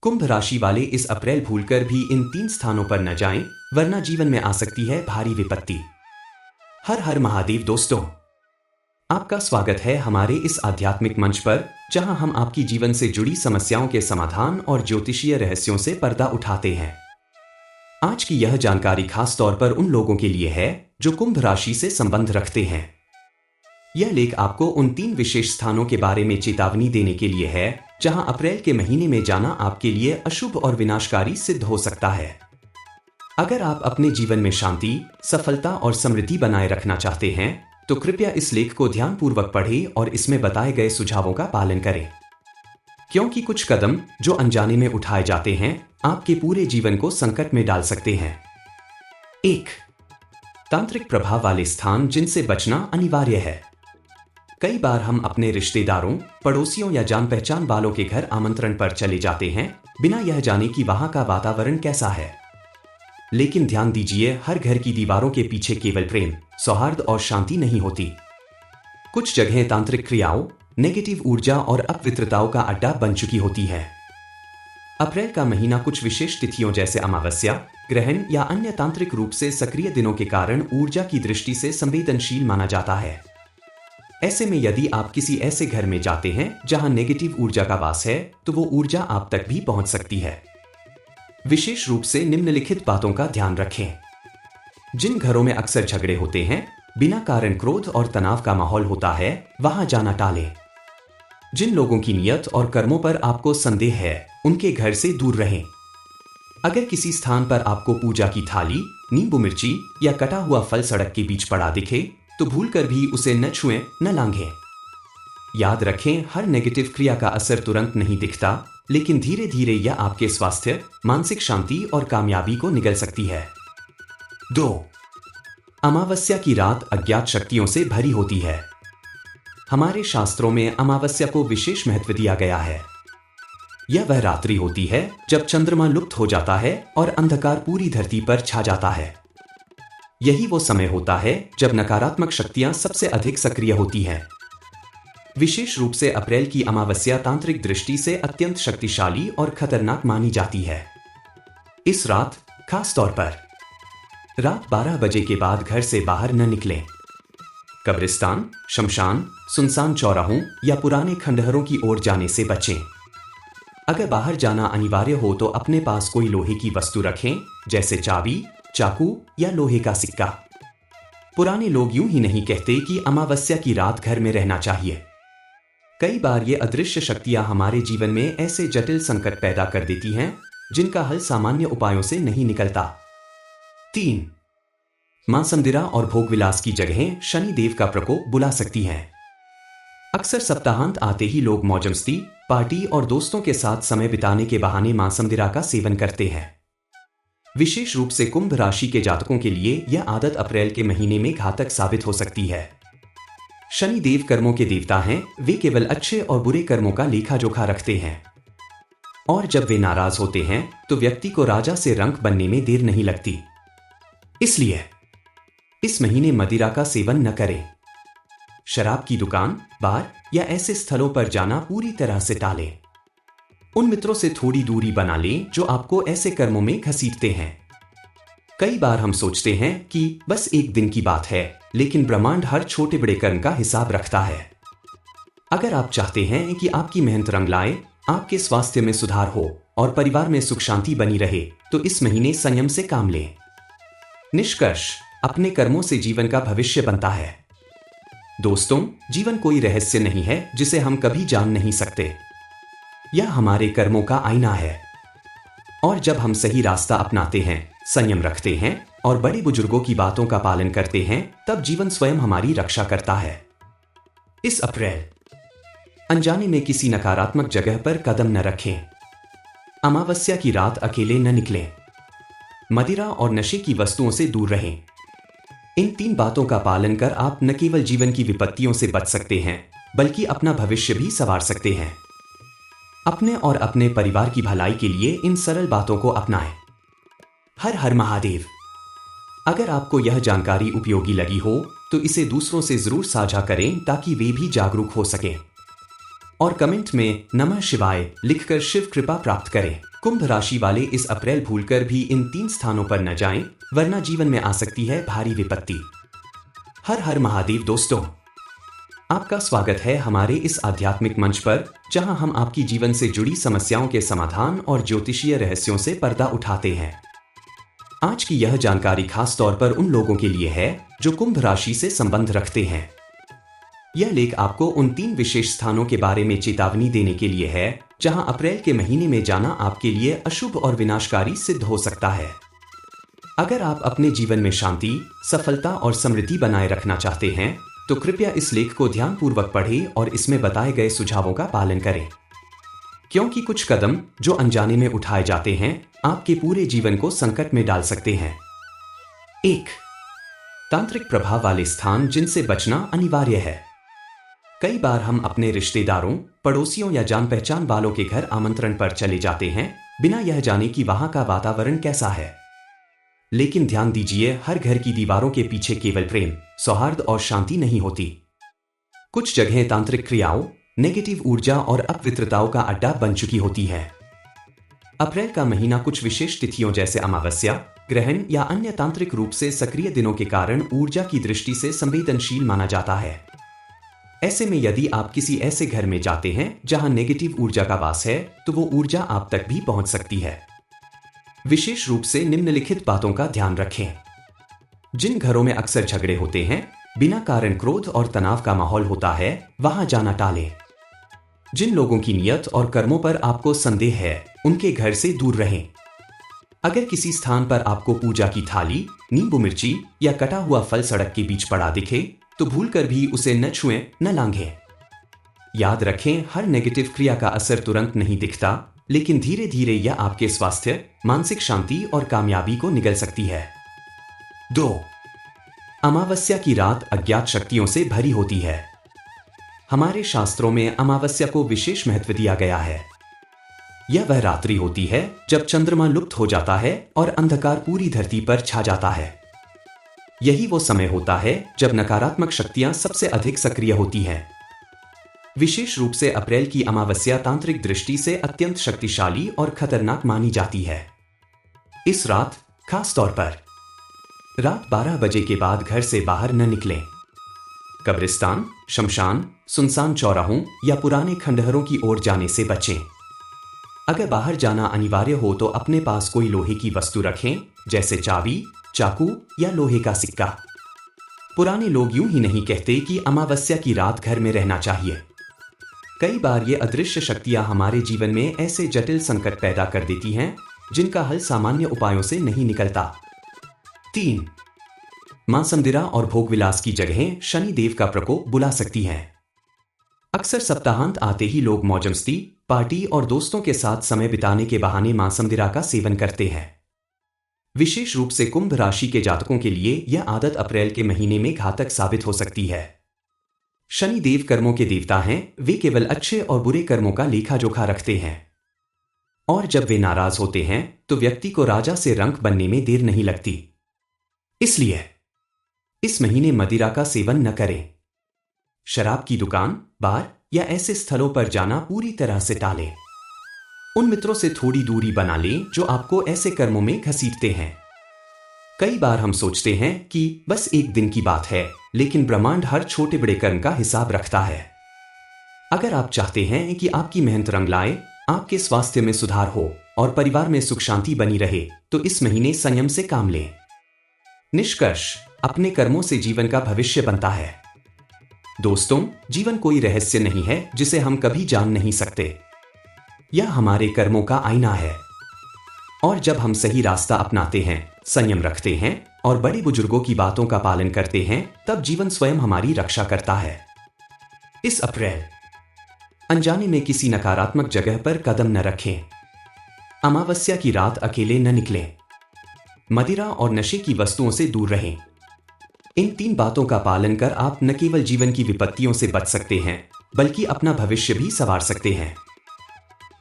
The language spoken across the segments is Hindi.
कुंभ राशि वाले इस अप्रैल भूलकर भी इन 3 स्थानों पर न जाएं, वरना जीवन में आ सकती है भारी विपत्ति। हर हर महादेव दोस्तों, आपका स्वागत है हमारे इस आध्यात्मिक मंच पर, जहां हम आपकी जीवन से जुड़ी समस्याओं के समाधान और ज्योतिषीय रहस्यों से पर्दा उठाते हैं। आज की यह जानकारी खास तौर पर उन लोगों के लिए है जो कुंभ राशि से संबंध रखते हैं। यह लेख आपको उन 3 विशेष स्थानों के बारे में चेतावनी देने के लिए है जहां अप्रैल के महीने में जाना आपके लिए अशुभ और विनाशकारी सिद्ध हो सकता है। अगर आप अपने जीवन में शांति, सफलता और समृद्धि बनाए रखना चाहते हैं तो कृपया इस लेख को ध्यानपूर्वक पढ़ें और इसमें बताए गए सुझावों का पालन करें, क्योंकि कुछ कदम जो अनजाने में उठाए जाते हैं आपके पूरे जीवन को संकट में डाल सकते हैं। 1. तांत्रिक प्रभाव वाले स्थान जिनसे बचना अनिवार्य है। कई बार हम अपने रिश्तेदारों, पड़ोसियों या जान पहचान वालों के घर आमंत्रण पर चले जाते हैं बिना यह जाने कि वहां का वातावरण कैसा है। लेकिन ध्यान दीजिए, हर घर की दीवारों के पीछे केवल प्रेम, सौहार्द और शांति नहीं होती। कुछ जगहें तांत्रिक क्रियाओं, नेगेटिव ऊर्जा और अपवित्रताओं का अड्डा बन चुकी होती है। अप्रैल का महीना कुछ विशेष तिथियों जैसे अमावस्या, ग्रहण या अन्य तांत्रिक रूप से सक्रिय दिनों के कारण ऊर्जा की दृष्टि से संवेदनशील माना जाता है। ऐसे में यदि आप किसी ऐसे घर में जाते हैं जहां नेगेटिव ऊर्जा का वास है तो वो ऊर्जा आप तक भी पहुंच सकती है। विशेष रूप से निम्नलिखित बातों का ध्यान रखें। जिन घरों में अक्सर झगड़े होते हैं, बिना कारण क्रोध और तनाव का माहौल होता है, वहां जाना टालें। जिन लोगों की नियत और कर्मों पर आपको संदेह है, उनके घर से दूर रहें। अगर किसी स्थान पर आपको पूजा की थाली, नींबू मिर्ची या कटा हुआ फल सड़क के बीच पड़ा दिखे तो भूलकर भी उसे न छुएं, न लांघें। याद रखें, हर नेगेटिव क्रिया का असर तुरंत नहीं दिखता, लेकिन धीरे धीरे यह आपके स्वास्थ्य, मानसिक शांति और कामयाबी को निगल सकती है। 2. अमावस्या की रात अज्ञात शक्तियों से भरी होती है। हमारे शास्त्रों में अमावस्या को विशेष महत्व दिया गया है। यह वह रात्रि होती है जब चंद्रमा लुप्त हो जाता है और अंधकार पूरी धरती पर छा जाता है। यही वो समय होता है जब नकारात्मक शक्तियां सबसे अधिक सक्रिय होती हैं। विशेष रूप से अप्रैल की अमावस्या तांत्रिक दृष्टि से अत्यंत शक्तिशाली और खतरनाक मानी जाती है। इस रात खास तौर पर रात 12 बजे के बाद घर से बाहर न निकलें। कब्रिस्तान, शमशान, सुनसान चौराहों या पुराने खंडहरों की ओर जाने से बचें। अगर बाहर जाना अनिवार्य हो तो अपने पास कोई लोहे की वस्तु रखें, जैसे चाबी, चाकू या लोहे का सिक्का। पुराने लोग यूं ही नहीं कहते कि अमावस्या की रात घर में रहना चाहिए। कई बार ये अदृश्य शक्तियां हमारे जीवन में ऐसे जटिल संकट पैदा कर देती हैं जिनका हल सामान्य उपायों से नहीं निकलता। 3. मां समदिरा और भोगविलास की जगहें शनि देव का प्रकोप बुला सकती हैं। अक्सर सप्ताहांत आते ही लोग मौजमस्ती, पार्टी और दोस्तों के साथ समय बिताने के बहाने मां समदिरा का सेवन करते हैं। विशेष रूप से कुंभ राशि के जातकों के लिए यह आदत अप्रैल के महीने में घातक साबित हो सकती है। शनि देव कर्मों के देवता हैं, वे केवल अच्छे और बुरे कर्मों का लेखा जोखा रखते हैं। और जब वे नाराज होते हैं तो व्यक्ति को राजा से रंक बनने में देर नहीं लगती। इसलिए इस महीने मदिरा का सेवन न करें। शराब की दुकान, बार या ऐसे स्थलों पर जाना पूरी तरह से टालें। उन मित्रों से थोड़ी दूरी बना लें जो आपको ऐसे कर्मों में घसीटते हैं। कई बार हम सोचते हैं कि बस एक दिन की बात है, लेकिन ब्रह्मांड हर छोटे बड़े कर्म का हिसाब रखता है। अगर आप चाहते हैं कि आपकी मेहनत रंग लाए, आपके स्वास्थ्य में सुधार हो और परिवार में सुख शांति बनी रहे, तो इस महीने संयम से काम लें। निष्कर्ष, अपने कर्मों से जीवन का भविष्य बनता है। दोस्तों, जीवन कोई रहस्य नहीं है जिसे हम कभी जान नहीं सकते। यह हमारे कर्मों का आईना है। और जब हम सही रास्ता अपनाते हैं, संयम रखते हैं और बड़े बुजुर्गों की बातों का पालन करते हैं, तब जीवन स्वयं हमारी रक्षा करता है। इस अप्रैल अनजाने में किसी नकारात्मक जगह पर कदम न रखें। अमावस्या की रात अकेले न निकलें। मदिरा और नशे की वस्तुओं से दूर रहें। इन 3 बातों का पालन कर आप न केवल जीवन की विपत्तियों से बच सकते हैं, बल्कि अपना भविष्य भी संवार सकते हैं। अपने और अपने परिवार की भलाई के लिए इन सरल बातों को अपनाएं। हर हर महादेव। अगर आपको यह जानकारी उपयोगी लगी हो तो इसे दूसरों से जरूर साझा करें ताकि वे भी जागरूक हो सकें। और कमेंट में नमः शिवाय लिखकर शिव कृपा प्राप्त करें। कुंभ राशि वाले इस अप्रैल भूलकर भी इन 3 स्थानों पर न जाएं, वरना जीवन में आ सकती है भारी विपत्ति। हर हर महादेव दोस्तों, आपका स्वागत है हमारे इस आध्यात्मिक मंच पर, जहां हम आपकी जीवन से जुड़ी समस्याओं के समाधान और ज्योतिषीय रहस्यों से पर्दा उठाते हैं। आज की यह जानकारी खास तौर पर उन लोगों के लिए है जो कुंभ राशि से संबंध रखते हैं। यह लेख आपको उन 3 विशेष स्थानों के बारे में चेतावनी देने के लिए है जहां अप्रैल के महीने में जाना आपके लिए अशुभ और विनाशकारी सिद्ध हो सकता है। अगर आप अपने जीवन में शांति, सफलता और समृद्धि बनाए रखना चाहते हैं तो कृपया इस लेख को ध्यानपूर्वक पढ़ें और इसमें बताए गए सुझावों का पालन करें, क्योंकि कुछ कदम जो अनजाने में उठाए जाते हैं आपके पूरे जीवन को संकट में डाल सकते हैं। 1. तांत्रिक प्रभाव वाले स्थान जिनसे बचना अनिवार्य है। कई बार हम अपने रिश्तेदारों, पड़ोसियों या जान पहचान वालों के घर आमंत्रण पर चले जाते हैं बिना यह जाने कि वहां का वातावरण कैसा है। लेकिन ध्यान दीजिए, हर घर की दीवारों के पीछे केवल प्रेम, सौहार्द और शांति नहीं होती। कुछ जगहें तांत्रिक क्रियाओं, नेगेटिव ऊर्जा और अपवित्रताओं का अड्डा बन चुकी होती है। अप्रैल का महीना कुछ विशेष तिथियों जैसे अमावस्या, ग्रहण या अन्य तांत्रिक रूप से सक्रिय दिनों के कारण ऊर्जा की दृष्टि से संवेदनशील माना जाता है। ऐसे में यदि आप किसी ऐसे घर में जाते हैं जहां नेगेटिव ऊर्जा का वास है तो वो ऊर्जा आप तक भी पहुंच सकती है। विशेष रूप से निम्नलिखित बातों का ध्यान रखें। जिन घरों में अक्सर झगड़े होते हैं, बिना कारण क्रोध और तनाव का माहौल होता है, वहां जाना टालें। जिन लोगों की नियत और कर्मों पर आपको संदेह है, उनके घर से दूर रहें। अगर किसी स्थान पर आपको पूजा की थाली, नींबू मिर्ची या कटा हुआ फल सड़क के बीच पड़ा दिखे तो भूलकर भी उसे न छुएं, न लांघें। याद रखें, हर नेगेटिव क्रिया का असर तुरंत नहीं दिखता, लेकिन धीरे धीरे यह आपके स्वास्थ्य, मानसिक शांति और कामयाबी को निगल सकती है। 2. अमावस्या की रात अज्ञात शक्तियों से भरी होती है। हमारे शास्त्रों में अमावस्या को विशेष महत्व दिया गया है। यह वह रात्रि होती है जब चंद्रमा लुप्त हो जाता है और अंधकार पूरी धरती पर छा जाता है। यही वो समय होता है जब नकारात्मक शक्तियां सबसे अधिक सक्रिय होती हैं। विशेष रूप से अप्रैल की अमावस्या तांत्रिक दृष्टि से अत्यंत शक्तिशाली और खतरनाक मानी जाती है। इस रात खास तौर पर रात 12 बजे के बाद घर से बाहर न निकलें। कब्रिस्तान, शमशान, सुनसान चौराहों या पुराने खंडहरों की ओर जाने से बचें। अगर बाहर जाना अनिवार्य हो तो अपने पास कोई लोहे की वस्तु रखें, जैसे चाबी, चाकू या लोहे का सिक्का। पुराने लोग यूं ही नहीं कहते कि अमावस्या की रात घर में रहना चाहिए। कई बार ये अदृश्य शक्तियां हमारे जीवन में ऐसे जटिल संकट पैदा कर देती हैं जिनका हल सामान्य उपायों से नहीं निकलता। 3. मां समदिरा और भोगविलास की जगहें शनि देव का प्रकोप बुला सकती हैं। अक्सर सप्ताहांत आते ही लोग मौज-मस्ती, पार्टी और दोस्तों के साथ समय बिताने के बहाने मां समदिरा का सेवन करते हैं। विशेष रूप से कुंभ राशि के जातकों के लिए यह आदत अप्रैल के महीने में घातक साबित हो सकती है। शनि देव कर्मों के देवता हैं, वे केवल अच्छे और बुरे कर्मों का लेखा जोखा रखते हैं। और जब वे नाराज होते हैं तो व्यक्ति को राजा से रंक बनने में देर नहीं लगती। इसलिए इस महीने मदिरा का सेवन न करें। शराब की दुकान, बार या ऐसे स्थलों पर जाना पूरी तरह से टालें। उन मित्रों से थोड़ी दूरी बना लें जो आपको ऐसे कर्मों में घसीटते हैं। कई बार हम सोचते हैं कि बस एक दिन की बात है, लेकिन ब्रह्मांड हर छोटे बड़े कर्म का हिसाब रखता है। अगर आप चाहते हैं कि आपकी मेहनत रंग लाए, आपके स्वास्थ्य में सुधार हो और परिवार में सुख शांति बनी रहे, तो इस महीने संयम से काम लें। निष्कर्ष, अपने कर्मों से जीवन का भविष्य बनता है। दोस्तों, जीवन कोई रहस्य नहीं है जिसे हम कभी जान नहीं सकते। यह हमारे कर्मों का आईना है। और जब हम सही रास्ता अपनाते हैं, संयम रखते हैं और बड़े बुजुर्गों की बातों का पालन करते हैं, तब जीवन स्वयं हमारी रक्षा करता है। इस अप्रैल अनजाने में किसी नकारात्मक जगह पर कदम न रखें। अमावस्या की रात अकेले न निकलें। मदिरा और नशे की वस्तुओं से दूर रहें। इन 3 बातों का पालन कर आप न केवल जीवन की विपत्तियों से बच सकते हैं, बल्कि अपना भविष्य भी संवार सकते हैं।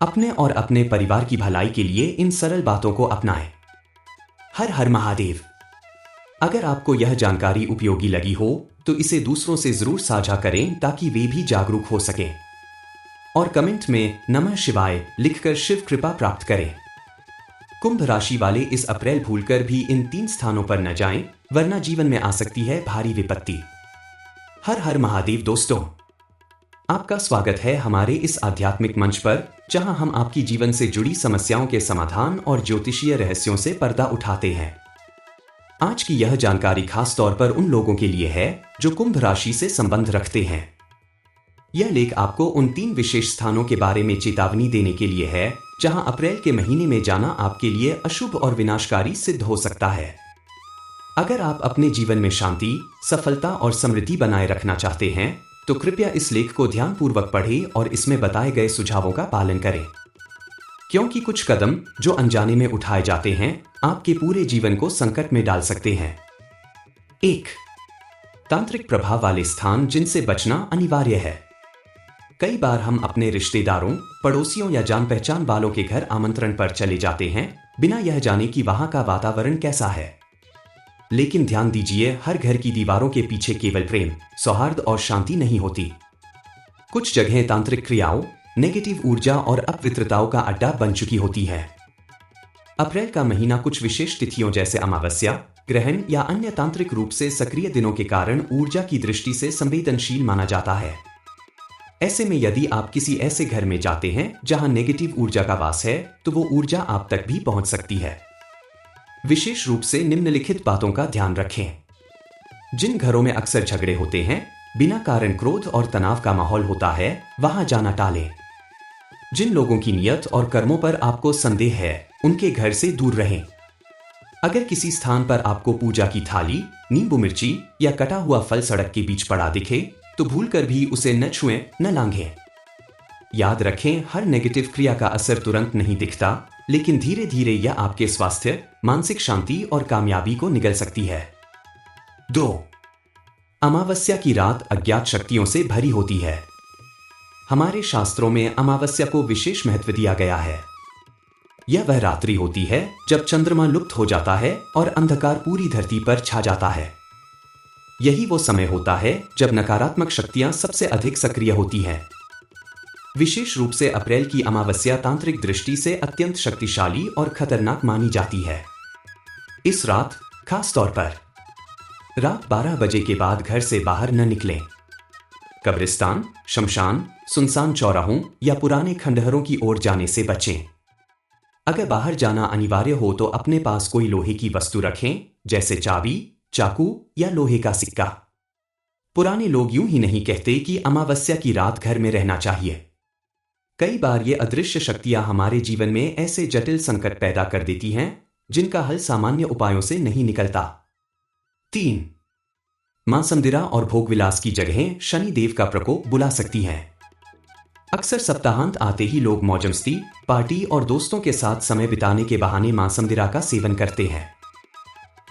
अपने और अपने परिवार की भलाई के लिए इन सरल बातों को अपनाएं। हर हर महादेव। अगर आपको यह जानकारी उपयोगी लगी हो तो इसे दूसरों से जरूर साझा करें ताकि वे भी जागरूक हो सकें। और कमेंट में नमः शिवाय लिखकर शिव कृपा प्राप्त करें। कुंभ राशि वाले इस अप्रैल भूलकर भी इन 3 स्थानों पर न जाएं, वरना जीवन में आ सकती है भारी विपत्ति। हर हर महादेव दोस्तों, आपका स्वागत है हमारे इस आध्यात्मिक मंच पर, जहां हम आपकी जीवन से जुड़ी समस्याओं के समाधान और ज्योतिषीय रहस्यों से पर्दा उठाते हैं। आज की यह जानकारी खास तौर पर उन लोगों के लिए है जो कुंभ राशि से संबंध रखते हैं। यह लेख आपको उन 3 विशेष स्थानों के बारे में चेतावनी देने के लिए है जहां अप्रैल के महीने में जाना आपके लिए अशुभ और विनाशकारी सिद्ध हो सकता है। अगर आप अपने जीवन में शांति, सफलता और समृद्धि बनाए रखना चाहते हैं तो कृपया इस लेख को ध्यानपूर्वक पढ़ें और इसमें बताए गए सुझावों का पालन करें, क्योंकि कुछ कदम जो अनजाने में उठाए जाते हैं आपके पूरे जीवन को संकट में डाल सकते हैं। 1. तांत्रिक प्रभाव वाले स्थान जिनसे बचना अनिवार्य है। कई बार हम अपने रिश्तेदारों, पड़ोसियों या जान पहचान वालों के घर आमंत्रण पर चले जाते हैं बिना यह जाने कि वहां का वातावरण कैसा है। लेकिन ध्यान दीजिए, हर घर की दीवारों के पीछे केवल प्रेम, सौहार्द और शांति नहीं होती। कुछ जगहें तांत्रिक क्रियाओं, नेगेटिव ऊर्जा और अपवित्रताओं का अड्डा बन चुकी होती है। अप्रैल का महीना कुछ विशेष तिथियों जैसे अमावस्या, ग्रहण या अन्य तांत्रिक रूप से सक्रिय दिनों के कारण ऊर्जा की दृष्टि से संवेदनशील माना जाता है। ऐसे में यदि आप किसी ऐसे घर में जाते हैं जहां नेगेटिव ऊर्जा का वास है तो वो ऊर्जा आप तक भी पहुंच सकती है। विशेष रूप से निम्नलिखित बातों का ध्यान रखें। जिन घरों में अक्सर झगड़े होते हैं, बिना कारण क्रोध और तनाव का माहौल होता है, वहां जाना टालें। जिन लोगों की नियत और कर्मों पर आपको संदेह है, उनके घर से दूर रहें। अगर किसी स्थान पर आपको पूजा की थाली, नींबू मिर्ची या कटा हुआ फल सड़क के बीच पड़ा दिखे तो भूलकर भी उसे न छुएं, न लांघें। याद रखें, हर नेगेटिव क्रिया का असर तुरंत नहीं दिखता, लेकिन धीरे धीरे यह आपके स्वास्थ्य, मानसिक शांति और कामयाबी को निगल सकती है। 2. अमावस्या की रात अज्ञात शक्तियों से भरी होती है। हमारे शास्त्रों में अमावस्या को विशेष महत्व दिया गया है। यह वह रात्रि होती है जब चंद्रमा लुप्त हो जाता है और अंधकार पूरी धरती पर छा जाता है। यही वो समय होता है जब नकारात्मक शक्तियां सबसे अधिक सक्रिय होती हैं। विशेष रूप से अप्रैल की अमावस्या तांत्रिक दृष्टि से अत्यंत शक्तिशाली और खतरनाक मानी जाती है। इस रात, खास तौर पर रात 12 बजे के बाद घर से बाहर न निकलें। कब्रिस्तान, शमशान, सुनसान चौराहों या पुराने खंडहरों की ओर जाने से बचें। अगर बाहर जाना अनिवार्य हो तो अपने पास कोई लोहे की वस्तु रखें, जैसे चाबी, चाकू या लोहे का सिक्का। पुराने लोग यूं ही नहीं कहते कि अमावस्या की रात घर में रहना चाहिए। कई बार ये अदृश्य शक्तियां हमारे जीवन में ऐसे जटिल संकट पैदा कर देती हैं जिनका हल सामान्य उपायों से नहीं निकलता। 3. मांसमदिरा और भोगविलास की जगहें शनि देव का प्रकोप बुला सकती हैं। अक्सर सप्ताहांत आते ही लोग मौजमस्ती, पार्टी और दोस्तों के साथ समय बिताने के बहाने मांसमदिरा का सेवन करते हैं।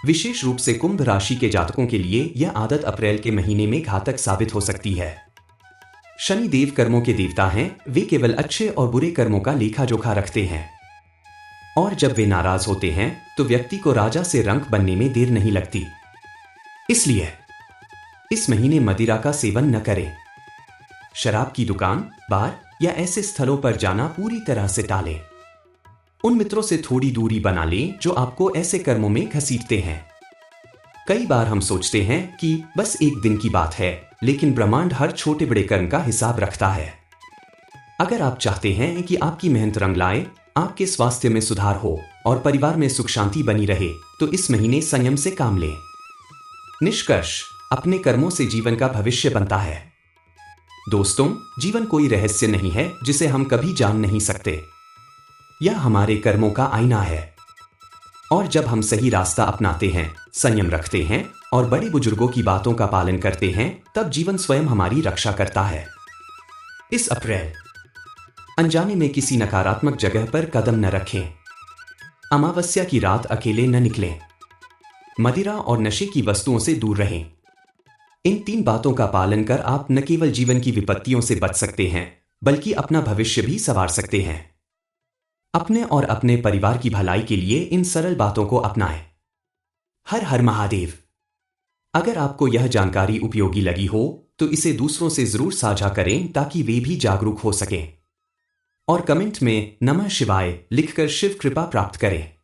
विशेष रूप से कुंभ राशि के जातकों के लिए यह आदत अप्रैल के महीने में घातक साबित हो सकती है। शनि देव कर्मों के देवता हैं, वे केवल अच्छे और बुरे कर्मों का लेखा जोखा रखते हैं। और जब वे नाराज होते हैं तो व्यक्ति को राजा से रंक बनने में देर नहीं लगती। इसलिए इस महीने मदिरा का सेवन न करें। शराब की दुकान, बार या ऐसे स्थलों पर जाना पूरी तरह से टालें। उन मित्रों से थोड़ी दूरी बना लें जो आपको ऐसे कर्मों में घसीटते हैं। कई बार हम सोचते हैं कि बस एक दिन की बात है, लेकिन ब्रह्मांड हर छोटे बड़े कर्म का हिसाब रखता है। अगर आप चाहते हैं कि आपकी मेहनत रंग लाए, आपके स्वास्थ्य में सुधार हो और परिवार में सुख शांति बनी रहे, तो इस महीने संयम से काम लें। निष्कर्ष, अपने कर्मों से जीवन का भविष्य बनता है। दोस्तों, जीवन कोई रहस्य नहीं है जिसे हम कभी जान नहीं सकते। यह हमारे कर्मों का आईना है। और जब हम सही रास्ता अपनाते हैं, संयम रखते हैं और बड़े बुजुर्गों की बातों का पालन करते हैं, तब जीवन स्वयं हमारी रक्षा करता है। इस अप्रैल अनजाने में किसी नकारात्मक जगह पर कदम न रखें। अमावस्या की रात अकेले न निकलें। मदिरा और नशे की वस्तुओं से दूर रहें। इन 3 बातों का पालन कर आप न केवल जीवन की विपत्तियों से बच सकते हैं, बल्कि अपना भविष्य भी संवार सकते हैं। अपने और अपने परिवार की भलाई के लिए इन सरल बातों को अपनाएं। हर हर महादेव। अगर आपको यह जानकारी उपयोगी लगी हो तो इसे दूसरों से जरूर साझा करें ताकि वे भी जागरूक हो सकें। और कमेंट में नमः शिवाय लिखकर शिव कृपा प्राप्त करें।